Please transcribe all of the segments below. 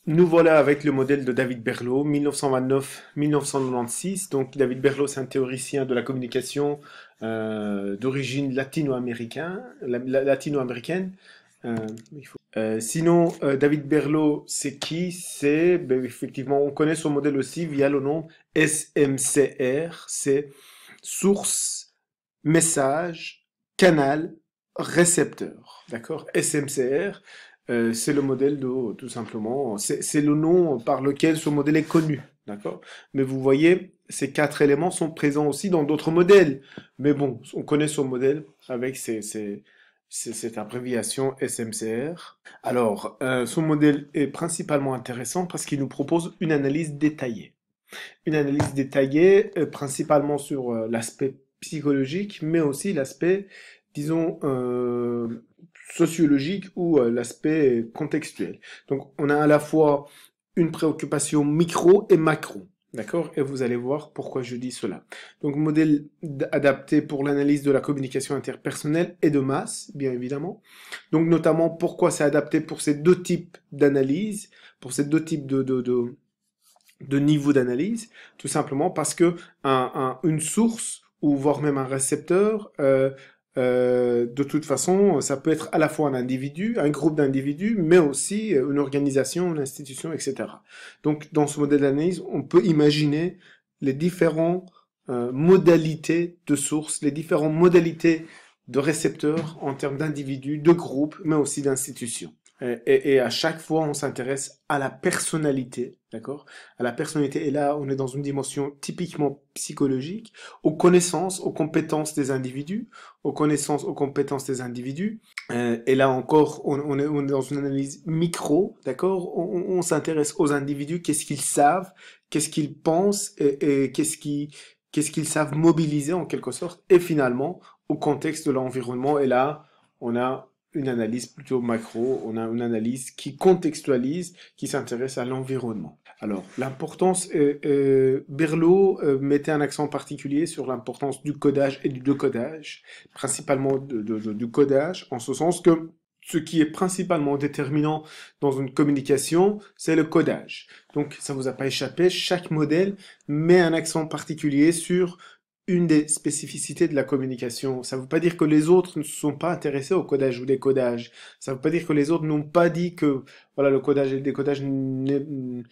Nous voilà avec le modèle de David Berlot, 1929-1996. Donc, David Berlot, c'est un théoricien de la communication d'origine latino-américaine. Euh, David Berlot, c'est qui? C'est, ben, effectivement, on connaît son modèle aussi via le nom SMCR. C'est source, message, canal, récepteur. D'accord? SMCR. C'est le modèle de, tout simplement, c'est le nom par lequel ce modèle est connu, d'accord? Mais vous voyez, ces quatre éléments sont présents aussi dans d'autres modèles. Mais bon, on connaît son modèle avec cette abréviation SMCR. Alors, son modèle est principalement intéressant parce qu'il nous propose une analyse détaillée. Une analyse détaillée, principalement sur l'aspect psychologique, mais aussi l'aspect, disons, sociologique ou l'aspect contextuel. Donc, on a à la fois une préoccupation micro et macro. D'accord? Et vous allez voir pourquoi je dis cela. Donc, modèle adapté pour l'analyse de la communication interpersonnelle et de masse, bien évidemment. Donc, notamment, pourquoi c'est adapté pour ces deux types d'analyse, pour ces deux types de niveau d'analyse, tout simplement parce que une source ou voire même un récepteur, de toute façon, ça peut être à la fois un individu, un groupe d'individus, mais aussi une organisation, une institution, etc. Donc, dans ce modèle d'analyse, on peut imaginer les différentes modalités de sources, les différentes modalités de récepteurs en termes d'individus, de groupes, mais aussi d'institutions. Et à chaque fois, on s'intéresse à la personnalité, d'accord? À la personnalité. Et là, on est dans une dimension typiquement psychologique, aux connaissances, aux compétences des individus, aux connaissances, aux compétences des individus. Et là encore, on est dans une analyse micro, d'accord? On s'intéresse aux individus, qu'est-ce qu'ils savent, qu'est-ce qu'ils pensent et qu'est-ce qu'ils savent mobiliser en quelque sorte. Et finalement, au contexte de l'environnement. Et là, on a une analyse plutôt macro, on a une analyse qui contextualise, qui s'intéresse à l'environnement. Alors, l'importance, Berlot mettait un accent particulier sur l'importance du codage et du decodage, principalement du codage, en ce sens que ce qui est principalement déterminant dans une communication, c'est le codage. Donc, ça vous a pas échappé, chaque modèle met un accent particulier sur une des spécificités de la communication. Ça ne veut pas dire que les autres ne sont pas intéressés au codage ou décodage. Ça ne veut pas dire que les autres n'ont pas dit que voilà, le codage et le décodage ne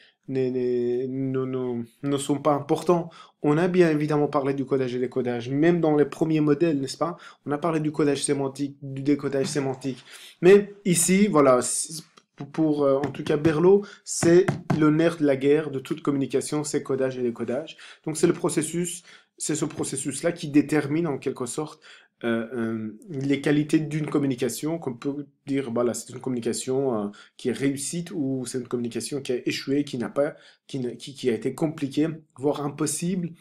sont pas importants. On a bien évidemment parlé du codage et décodage, même dans les premiers modèles, n'est-ce pas? On a parlé du codage sémantique, du décodage sémantique. Mais ici, voilà, en tout cas Berlot, c'est le nerf de la guerre de toute communication, c'est codage et décodage. Donc c'est ce processus-là qui détermine en quelque sorte les qualités d'une communication, qu'on peut dire, voilà, c'est une communication qui est réussite ou c'est une communication qui a échoué, qui n'a pas, qui a été compliquée, voire impossible,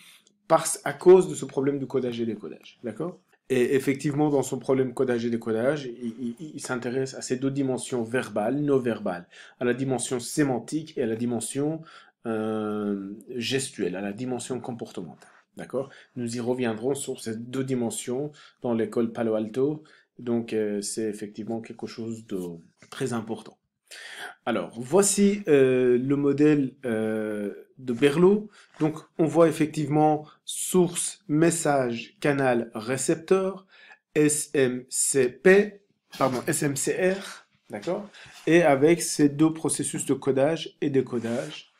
à cause de ce problème de codage et décodage. D'accord? Et effectivement, dans son problème codage et décodage, il s'intéresse à ces deux dimensions verbales, non verbales, à la dimension sémantique et à la dimension gestuelle, à la dimension comportementale. D'accord? Nous y reviendrons sur ces deux dimensions dans l'école Palo Alto. Donc, c'est effectivement quelque chose de très important. Alors, voici le modèle de Berlot. Donc, on voit effectivement source, message, canal, récepteur, SMCP, pardon, SMCR, d'accord? Et avec ces deux processus de codage et décodage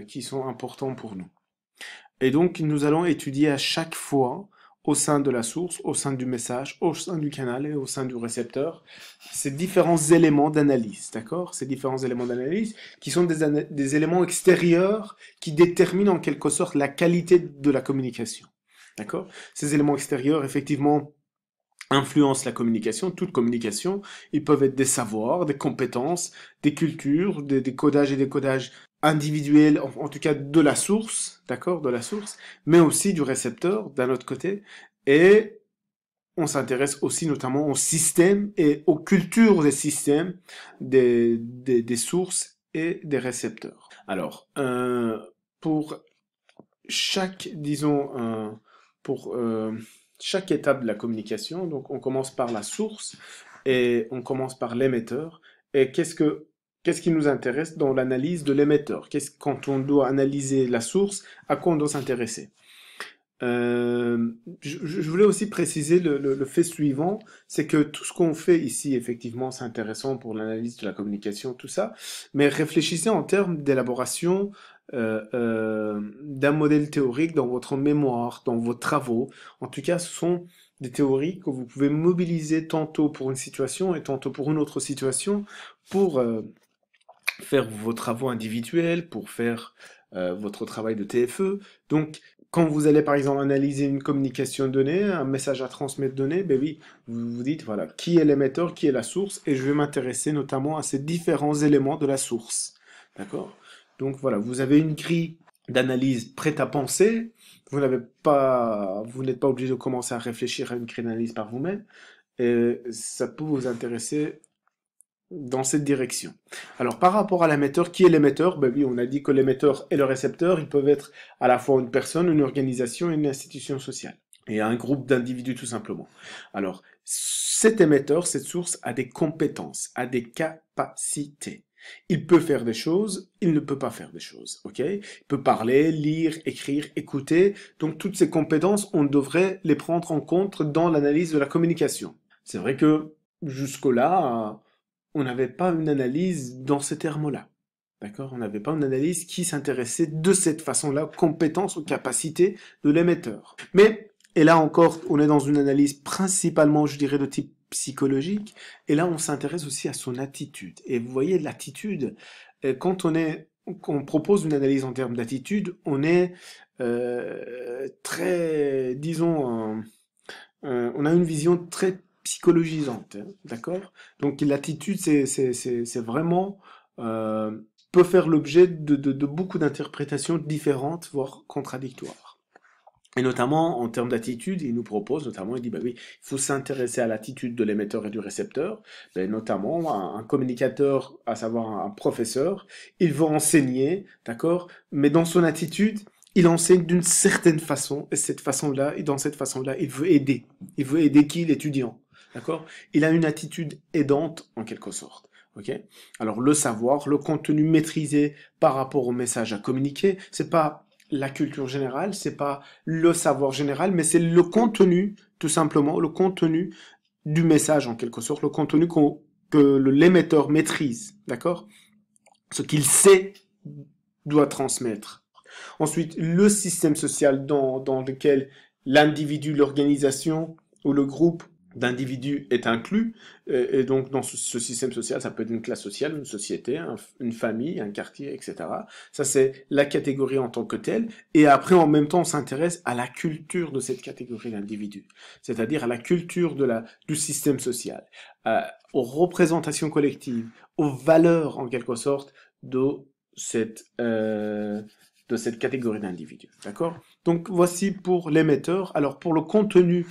qui sont importants pour nous. Et donc, nous allons étudier à chaque fois, au sein de la source, au sein du message, au sein du canal et au sein du récepteur, ces différents éléments d'analyse, d'accord? Ces différents éléments d'analyse qui sont des éléments extérieurs qui déterminent en quelque sorte la qualité de la communication, d'accord? Ces éléments extérieurs, effectivement, influencent la communication, toute communication. Ils peuvent être des savoirs, des compétences, des cultures, des codages et des codages individuels, en tout cas de la source, d'accord, de la source, mais aussi du récepteur d'un autre côté. Et on s'intéresse aussi notamment au système et aux cultures des systèmes, des sources et des récepteurs. Alors, pour chaque, disons, pour chaque étape de la communication, donc on commence par la source et on commence par l'émetteur. Et qu'est-ce que Qu'est-ce qui nous intéresse dans l'analyse de l'émetteur? Quand on doit analyser la source, à quoi on doit s'intéresser? Je voulais aussi préciser le fait suivant, c'est que tout ce qu'on fait ici, effectivement, c'est intéressant pour l'analyse de la communication, tout ça, mais réfléchissez en termes d'élaboration d'un modèle théorique dans votre mémoire, dans vos travaux. En tout cas, ce sont des théories que vous pouvez mobiliser tantôt pour une situation et tantôt pour une autre situation pour faire vos travaux individuels, pour faire votre travail de TFE. Donc, quand vous allez par exemple analyser une communication donnée, un message à transmettre donné, ben oui, vous vous dites, voilà, qui est l'émetteur, qui est la source, et je vais m'intéresser notamment à ces différents éléments de la source. D'accord? Donc voilà, vous avez une grille d'analyse prête à penser, vous n'êtes pas obligé de commencer à réfléchir à une grille d'analyse par vous-même, et ça peut vous intéresser dans cette direction. Alors, par rapport à l'émetteur, qui est l'émetteur? Ben oui, on a dit que l'émetteur et le récepteur, ils peuvent être à la fois une personne, une organisation et une institution sociale. Et un groupe d'individus, tout simplement. Alors, cet émetteur, cette source, a des compétences, a des capacités. Il peut faire des choses, il ne peut pas faire des choses, ok? Il peut parler, lire, écrire, écouter. Donc, toutes ces compétences, on devrait les prendre en compte dans l'analyse de la communication. C'est vrai que, jusque-là, on n'avait pas une analyse dans ces termes-là. D'accord? On n'avait pas une analyse qui s'intéressait de cette façon-là, compétences ou capacités de l'émetteur. Mais, et là encore, on est dans une analyse principalement, je dirais, de type psychologique, et là, on s'intéresse aussi à son attitude. Et vous voyez, l'attitude, quand on propose une analyse en termes d'attitude, on est très, disons, on a une vision très psychologisante, hein, d'accord? Donc l'attitude, c'est vraiment peut faire l'objet de beaucoup d'interprétations différentes, voire contradictoires. Et notamment en termes d'attitude, il nous propose notamment, il dit bah oui, il faut s'intéresser à l'attitude de l'émetteur et du récepteur. Ben, notamment un communicateur, à savoir un professeur, il veut enseigner, d'accord? Mais dans son attitude, il enseigne d'une certaine façon, et cette façon-là, et dans cette façon-là, il veut aider. Il veut aider qui? L'étudiant. D'accord? Il a une attitude aidante, en quelque sorte. Ok? Alors, le savoir, le contenu maîtrisé par rapport au message à communiquer, c'est pas la culture générale, c'est pas le savoir général, mais c'est le contenu, tout simplement, le contenu du message, en quelque sorte, le contenu que l'émetteur maîtrise. D'accord? Ce qu'il sait doit transmettre. Ensuite, le système social dans lequel l'individu, l'organisation ou le groupe d'individus est inclus. Et donc, dans ce système social, ça peut être une classe sociale, une société, une famille, un quartier, etc. Ça, c'est la catégorie en tant que telle. Et après, en même temps, on s'intéresse à la culture de cette catégorie d'individus. C'est-à-dire à la culture du système social, aux représentations collectives, aux valeurs, en quelque sorte, de cette, euh, de cette catégorie d'individus. D'accord? Donc voici pour l'émetteur. Alors pour le contenu,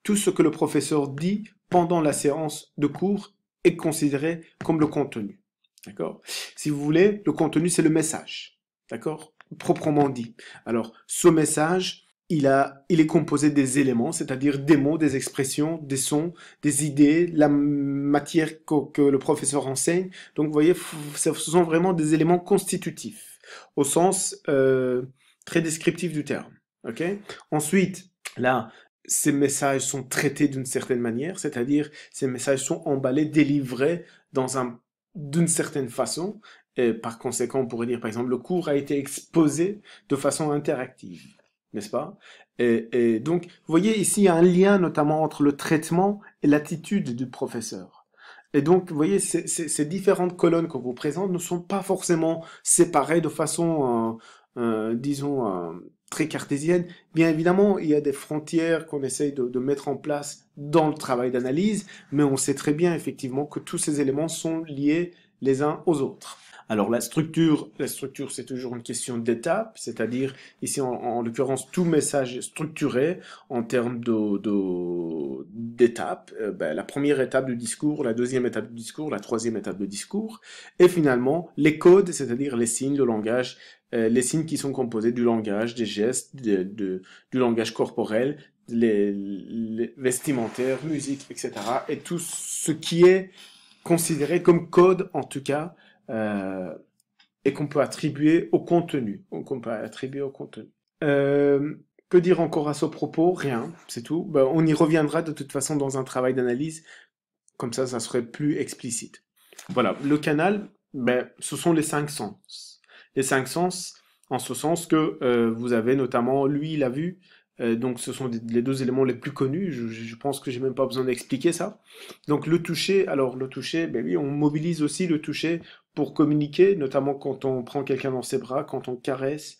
tout ce que le professeur dit pendant la séance de cours est considéré comme le contenu. D'accord? Si vous voulez, le contenu, c'est le message. D'accord? Proprement dit. Alors, ce message, il est composé des éléments, c'est-à-dire des mots, des expressions, des sons, des idées, la matière que le professeur enseigne. Donc, vous voyez, ce sont vraiment des éléments constitutifs, au sens très descriptif du terme. Ok? Ensuite, là, ces messages sont traités d'une certaine manière, c'est-à-dire ces messages sont emballés, délivrés d'une certaine façon. Et par conséquent, on pourrait dire, par exemple, le cours a été exposé de façon interactive, n'est-ce pas? Et donc, vous voyez, ici, il y a un lien notamment entre le traitement et l'attitude du professeur. Et donc, vous voyez, ces différentes colonnes qu'on vous présente ne sont pas forcément séparées de façon, disons, très cartésienne. Bien évidemment, il y a des frontières qu'on essaye de mettre en place dans le travail d'analyse, mais on sait très bien effectivement que tous ces éléments sont liés les uns aux autres. Alors la structure c'est toujours une question d'étape, c'est-à-dire ici en l'occurrence tout message est structuré en termes d'étapes. La première étape du discours, la deuxième étape du discours, la troisième étape du discours, et finalement les codes, c'est-à-dire les signes, le langage, les signes qui sont composés du langage, des gestes, du langage corporel, les vestimentaires, musique, etc. Et tout ce qui est considéré comme code, en tout cas, et qu'on peut attribuer au contenu. Euh, que dire encore à ce propos? Rien, c'est tout. Ben, on y reviendra de toute façon dans un travail d'analyse, comme ça serait plus explicite. Voilà, le canal, ben, ce sont les cinq sens. Les cinq sens, en ce sens que vous avez notamment l'ouïe, la vue, donc ce sont les deux éléments les plus connus, je pense que j'ai même pas besoin d'expliquer ça. Donc le toucher, alors le toucher, ben oui, on mobilise aussi le toucher pour communiquer, notamment quand on prend quelqu'un dans ses bras, quand on caresse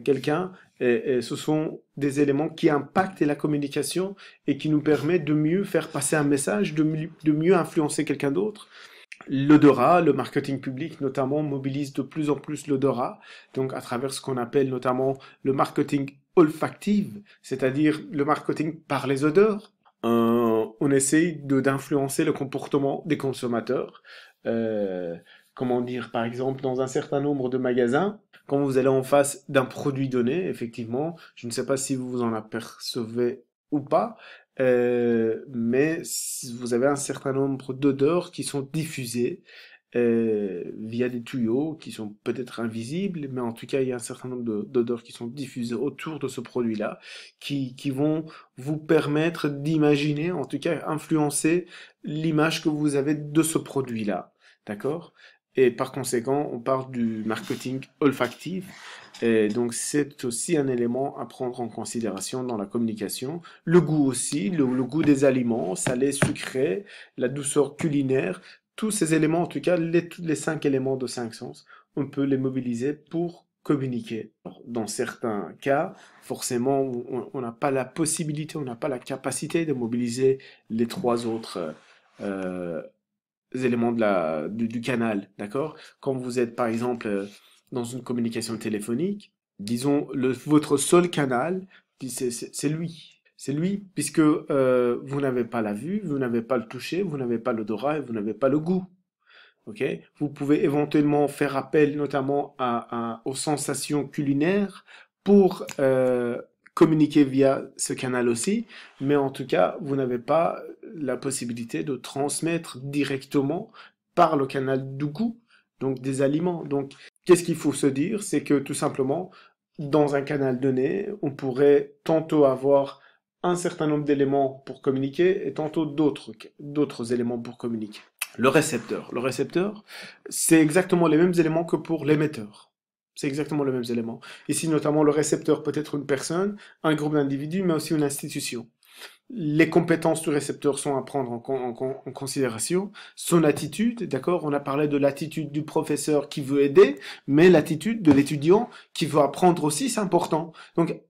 quelqu'un, et ce sont des éléments qui impactent la communication et qui nous permettent de mieux faire passer un message, de mieux influencer quelqu'un d'autre. L'odorat, le marketing public notamment mobilise de plus en plus l'odorat, donc à travers ce qu'on appelle notamment le marketing olfactif, c'est-à-dire le marketing par les odeurs. On essaye d'influencer le comportement des consommateurs. Comment dire, par exemple, dans un certain nombre de magasins, quand vous allez en face d'un produit donné, effectivement, je ne sais pas si vous vous en apercevez ou pas, mais vous avez un certain nombre d'odeurs qui sont diffusées via des tuyaux qui sont peut-être invisibles, mais en tout cas, il y a un certain nombre d'odeurs qui sont diffusées autour de ce produit-là, qui vont vous permettre d'imaginer, en tout cas, influencer l'image que vous avez de ce produit-là. D'accord? Et par conséquent, on parle du marketing olfactif. Et donc, c'est aussi un élément à prendre en considération dans la communication. Le goût aussi, le goût des aliments, salé, sucré, la douceur culinaire, tous ces éléments, en tout cas, les cinq éléments de cinq sens, on peut les mobiliser pour communiquer. Dans certains cas, forcément, on n'a pas la possibilité, on n'a pas la capacité de mobiliser les trois autres éléments du canal, d'accord? Quand vous êtes, par exemple, dans une communication téléphonique, disons, votre seul canal, c'est lui. C'est lui, puisque vous n'avez pas la vue, vous n'avez pas le toucher, vous n'avez pas l'odorat et vous n'avez pas le goût. Ok? Vous pouvez éventuellement faire appel notamment aux sensations culinaires pour communiquer via ce canal aussi, mais en tout cas, vous n'avez pas la possibilité de transmettre directement par le canal du goût, donc des aliments. Donc, qu'est-ce qu'il faut se dire? C'est que tout simplement, dans un canal donné, on pourrait tantôt avoir un certain nombre d'éléments pour communiquer et tantôt d'autres éléments pour communiquer. Le récepteur. Le récepteur, c'est exactement les mêmes éléments que pour l'émetteur. C'est exactement les mêmes éléments. Ici, notamment, le récepteur peut être une personne, un groupe d'individus, mais aussi une institution. Les compétences du récepteur sont à prendre en considération. Son attitude, d'accord? On a parlé de l'attitude du professeur qui veut aider, mais l'attitude de l'étudiant qui veut apprendre aussi, c'est important. Donc,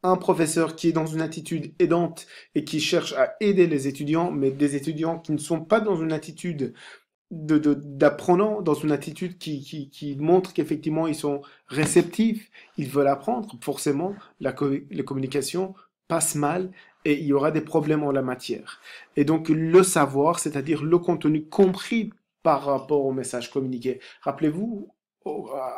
un professeur qui est dans une attitude aidante et qui cherche à aider les étudiants, mais des étudiants qui ne sont pas dans une attitude d'apprenant, dans une attitude qui montre qu'effectivement ils sont réceptifs, ils veulent apprendre, forcément la communication passe mal et il y aura des problèmes en la matière. Et donc le savoir, c'est-à-dire le contenu compris par rapport au message communiqué. Rappelez-vous,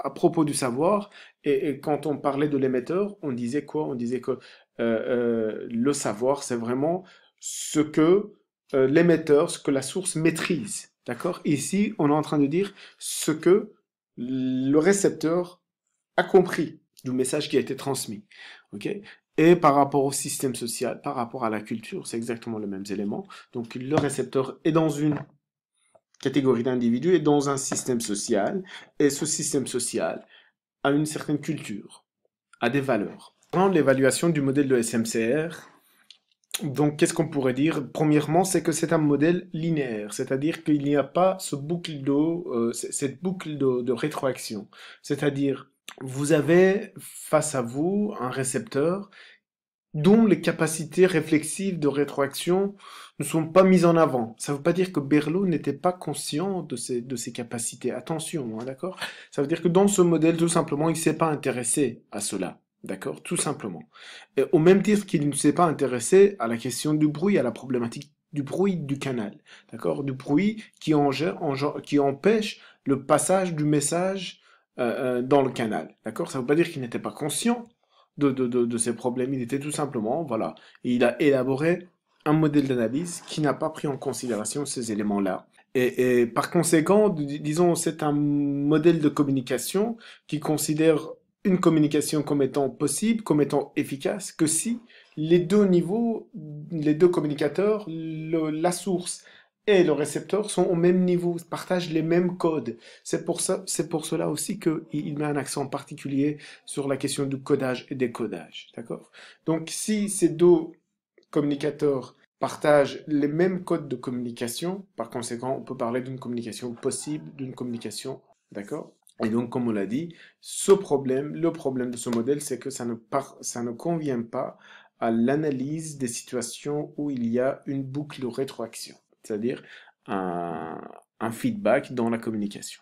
à propos du savoir, et quand on parlait de l'émetteur, on disait quoi? On disait que le savoir, c'est vraiment ce que l'émetteur, ce que la source maîtrise. D'accord? Ici, on est en train de dire ce que le récepteur a compris du message qui a été transmis. Ok? Et par rapport au système social, par rapport à la culture, c'est exactement les mêmes éléments. Donc le récepteur est dans une catégorie d'individus et dans un système social. Et ce système social a une certaine culture, a des valeurs. Dans l'évaluation du modèle de SMCR, donc qu'est-ce qu'on pourrait dire? Premièrement, c'est que c'est un modèle linéaire, c'est-à-dire qu'il n'y a pas cette boucle de rétroaction. C'est-à-dire, vous avez face à vous un récepteur dont les capacités réflexives de rétroaction ne sont pas mises en avant. Ça ne veut pas dire que Berlot n'était pas conscient de ses capacités. Attention, hein, d'accord? Ça veut dire que dans ce modèle, tout simplement, il ne s'est pas intéressé à cela. D'accord? Tout simplement. Et au même titre qu'il ne s'est pas intéressé à la question du bruit, à la problématique du bruit du canal. D'accord? Du bruit qui empêche le passage du message dans le canal. D'accord? Ça ne veut pas dire qu'il n'était pas conscient de ces problèmes. Il était tout simplement, voilà, et il a élaboré un modèle d'analyse qui n'a pas pris en considération ces éléments-là. Et par conséquent, disons, c'est un modèle de communication qui considère une communication comme étant possible, comme étant efficace, que si les deux niveaux, les deux communicateurs, la source et le récepteur sont au même niveau, partagent les mêmes codes. C'est pour cela aussi qu'il met un accent particulier sur la question du codage et décodage. D'accord? Donc, si ces deux communicateurs partagent les mêmes codes de communication. Par conséquent, on peut parler d'une communication possible, d'une communication, d'accord? Et donc, comme on l'a dit, le problème de ce modèle, c'est que ça ne convient pas à l'analyse des situations où il y a une boucle de rétroaction, c'est-à-dire un, un feedback dans la communication.